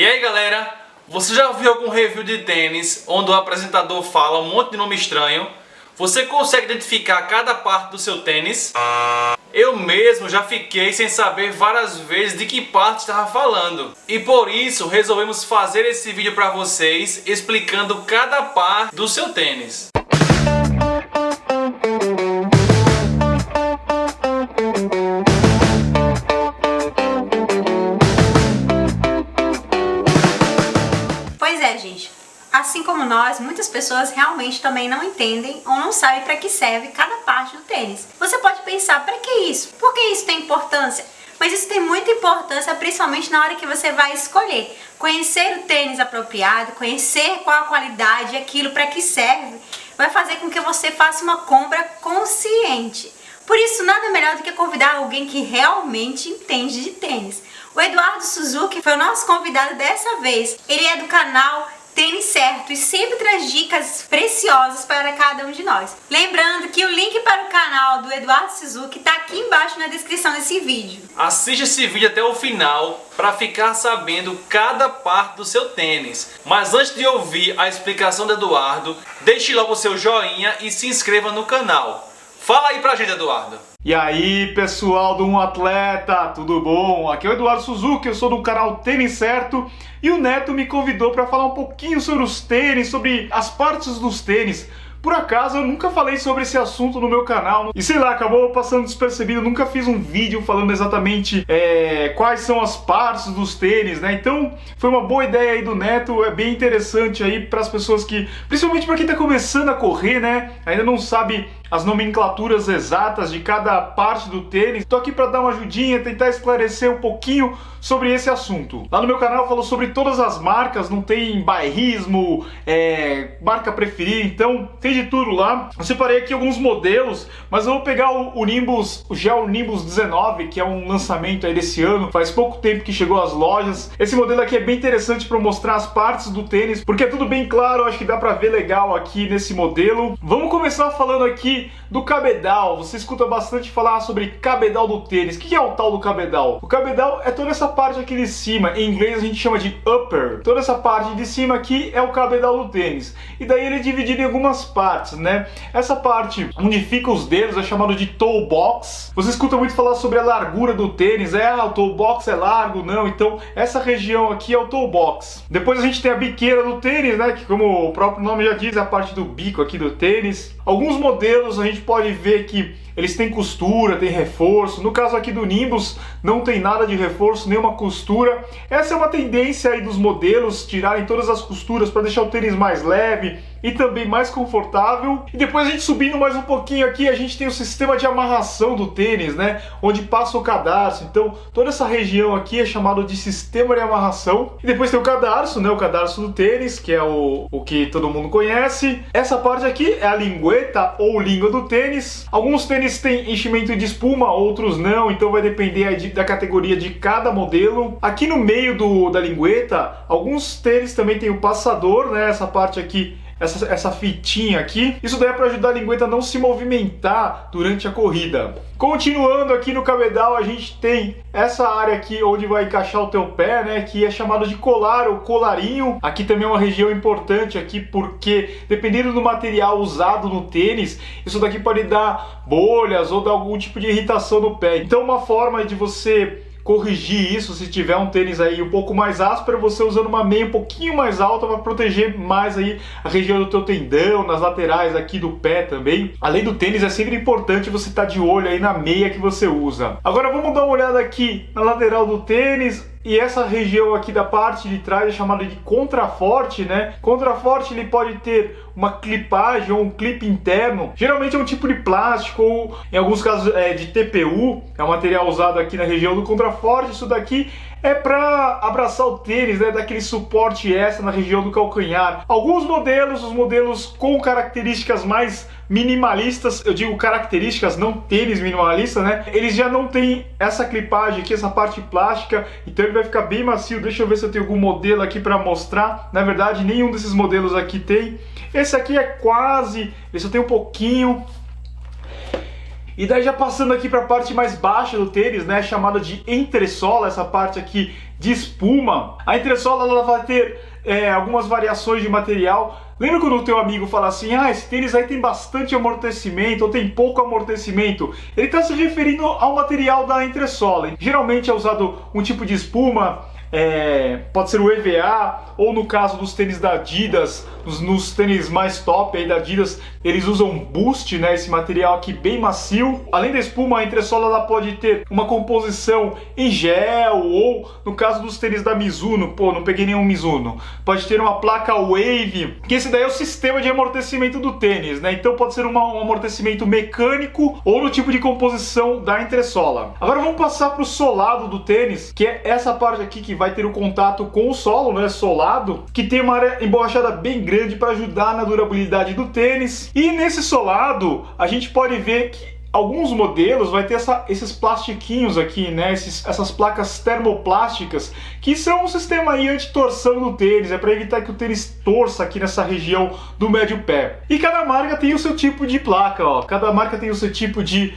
E aí galera, você já viu algum review de tênis onde o apresentador fala um monte de nome estranho? Você consegue identificar cada parte do seu tênis? Eu mesmo já fiquei sem saber várias vezes de que parte estava falando. E por isso resolvemos fazer esse vídeo para vocês explicando cada parte do seu tênis. Gente, assim como nós, muitas pessoas realmente também não entendem ou não sabem para que serve cada parte do tênis. Você pode pensar, para que isso? Por que isso tem importância? Mas isso tem muita importância, principalmente na hora que você vai escolher. Conhecer o tênis apropriado, conhecer qual a qualidade, aquilo para que serve, vai fazer com que você faça uma compra consciente. Por isso, nada melhor do que convidar alguém que realmente entende de tênis. O Eduardo Suzuki foi o nosso convidado dessa vez. Ele é do canal Tênis Certo e sempre traz dicas preciosas para cada um de nós. Lembrando que o link para o canal do Eduardo Suzuki está aqui embaixo na descrição desse vídeo. Assista esse vídeo até o final para ficar sabendo cada parte do seu tênis. Mas antes de ouvir a explicação do Eduardo, deixe logo o seu joinha e se inscreva no canal. Fala aí pra gente, Eduardo. E aí, pessoal do Um Atleta, tudo bom? Aqui é o Eduardo Suzuki, eu sou do canal Tênis Certo e o Neto me convidou para falar um pouquinho sobre os tênis, sobre as partes dos tênis. Por acaso, eu nunca falei sobre esse assunto no meu canal e sei lá, acabou passando despercebido, eu nunca fiz um vídeo falando exatamente quais são as partes dos tênis, né? Então, foi uma boa ideia aí do Neto, é bem interessante aí para as pessoas que, principalmente para quem tá começando a correr, né? Ainda não sabe as nomenclaturas exatas de cada parte do tênis. Tô aqui para dar uma ajudinha, tentar esclarecer um pouquinho sobre esse assunto. Lá no meu canal eu falo sobre todas as marcas, não tem bairrismo, marca preferida, então tem de tudo lá. Eu separei aqui alguns modelos, mas eu vou pegar o Nimbus, o Gel Nimbus 19, que é um lançamento aí desse ano, faz pouco tempo que chegou às lojas. Esse modelo aqui é bem interessante para mostrar as partes do tênis, porque é tudo bem claro, acho que dá para ver legal aqui nesse modelo. Vamos começar falando aqui do cabedal. Você escuta bastante falar sobre cabedal do tênis. O que é o tal do cabedal? O cabedal é toda essa parte aqui de cima. Em inglês a gente chama de upper. Toda essa parte de cima aqui é o cabedal do tênis. E daí ele é dividido em algumas partes, né? Essa parte onde ficam os dedos é chamado de toe box. Você escuta muito falar sobre a largura do tênis. O toe box é largo, não. Então essa região aqui é o toe box. Depois a gente tem a biqueira do tênis, né? Que como o próprio nome já diz, é a parte do bico aqui do tênis. Alguns modelos a gente pode ver que eles têm costura, tem reforço. No caso aqui do Nimbus não tem nada de reforço, nenhuma costura. Essa é uma tendência aí dos modelos, tirarem todas as costuras para deixar o tênis mais leve e também mais confortável. E depois a gente subindo mais um pouquinho aqui, a gente tem o sistema de amarração do tênis, né? Onde passa o cadarço. Então toda essa região aqui é chamado de sistema de amarração. E depois tem o cadarço, né? O cadarço do tênis, que é o que todo mundo conhece. Essa parte aqui é a lingueta ou língua do tênis. Alguns tênis têm enchimento de espuma, outros não. Então vai depender da categoria de cada modelo. Aqui no meio da lingueta, alguns tênis também tem o passador, né? Essa parte aqui, essa fitinha aqui, isso daí é para ajudar a lingueta a não se movimentar durante a corrida. Continuando aqui no cabedal, a gente tem essa área aqui onde vai encaixar o teu pé, né, que é chamado de colar ou colarinho. Aqui também é uma região importante aqui, porque dependendo do material usado no tênis, isso daqui pode dar bolhas ou dar algum tipo de irritação no pé. Então uma forma de você corrigir isso, se tiver um tênis aí um pouco mais áspero, você usando uma meia um pouquinho mais alta para proteger mais aí a região do teu tendão, nas laterais aqui do pé também. Além do tênis, é sempre importante você estar de olho aí na meia que você usa. Agora vamos dar uma olhada aqui na lateral do tênis. E essa região aqui da parte de trás é chamada de contraforte, né? Contraforte ele pode ter uma clipagem ou um clipe interno. Geralmente é um tipo de plástico ou em alguns casos de TPU. É um material usado aqui na região do contraforte. Isso daqui é para abraçar o tênis, né? Dar aquele suporte extra na região do calcanhar. Alguns modelos, os modelos com características mais minimalistas, eu digo características, não tênis minimalista, né? Eles já não tem essa clipagem aqui, essa parte plástica, então ele vai ficar bem macio. Deixa eu ver se eu tenho algum modelo aqui para mostrar. Na verdade, nenhum desses modelos aqui tem. Esse aqui é quase, ele só tem um pouquinho. E daí já passando aqui para a parte mais baixa do tênis, né, chamada de entressola, essa parte aqui de espuma. A entressola ela vai ter algumas variações de material. Lembra quando o teu amigo fala assim, esse tênis aí tem bastante amortecimento ou tem pouco amortecimento? Ele está se referindo ao material da entressola. Geralmente é usado um tipo de espuma, pode ser o EVA, ou no caso dos tênis da Adidas, nos tênis mais top aí da Adidas, eles usam Boost, né, esse material aqui bem macio. Além da espuma, a entressola ela pode ter uma composição em gel, ou no caso dos tênis da Mizuno, não peguei nenhum Mizuno, pode ter uma placa Wave, que esse daí é o sistema de amortecimento do tênis, né, então pode ser um amortecimento mecânico ou no tipo de composição da entressola. Agora vamos passar para o solado do tênis, que é essa parte aqui que vai ter o contato com o solo, né, solado, que tem uma área emborrachada bem grande para ajudar na durabilidade do tênis. E nesse solado a gente pode ver que alguns modelos vai ter esses plastiquinhos aqui, né, essas placas termoplásticas, que são um sistema aí anti-torção do tênis, para evitar que o tênis torça aqui nessa região do médio pé. E cada marca tem o seu tipo de placa, cada marca tem o seu tipo de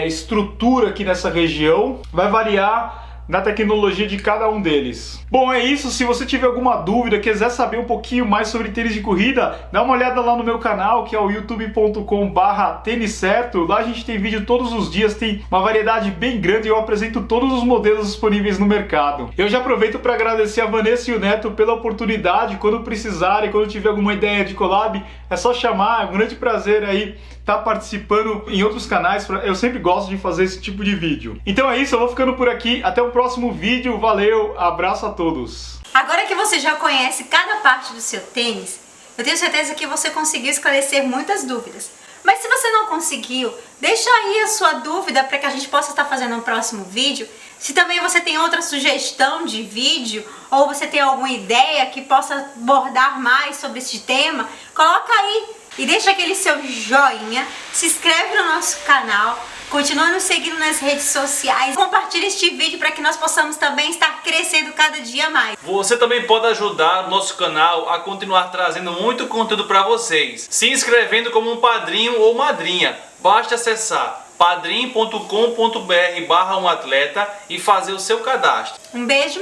estrutura aqui nessa região, vai variar na tecnologia de cada um deles. Bom, é isso. Se você tiver alguma dúvida, quiser saber um pouquinho mais sobre tênis de corrida, dá uma olhada lá no meu canal, que é o youtube.com/têniscerto. Lá a gente tem vídeo todos os dias, tem uma variedade bem grande e eu apresento todos os modelos disponíveis no mercado. Eu já aproveito para agradecer a Vanessa e o Neto pela oportunidade. Quando precisarem, quando tiver alguma ideia de collab, é só chamar. É um grande prazer aí estar participando em outros canais. Eu sempre gosto de fazer esse tipo de vídeo. Então é isso, eu vou ficando por aqui. Até o próximo vídeo. Valeu, abraço a todos. Agora que você já conhece cada parte do seu tênis, eu tenho certeza que você conseguiu esclarecer muitas dúvidas. Mas se você não conseguiu, deixa aí a sua dúvida para que a gente possa estar fazendo um próximo vídeo. Se também você tem outra sugestão de vídeo ou você tem alguma ideia que possa abordar mais sobre este tema, coloca aí e deixa aquele seu joinha, se inscreve no nosso canal, continua nos seguindo nas redes sociais, compartilha este vídeo para que nós possamos também estar crescendo cada dia mais. Você também pode ajudar o nosso canal a continuar trazendo muito conteúdo para vocês, se inscrevendo como um padrinho ou madrinha. Basta acessar padrim.com.br/umatleta e fazer o seu cadastro. Um beijo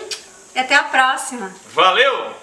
e até a próxima. Valeu!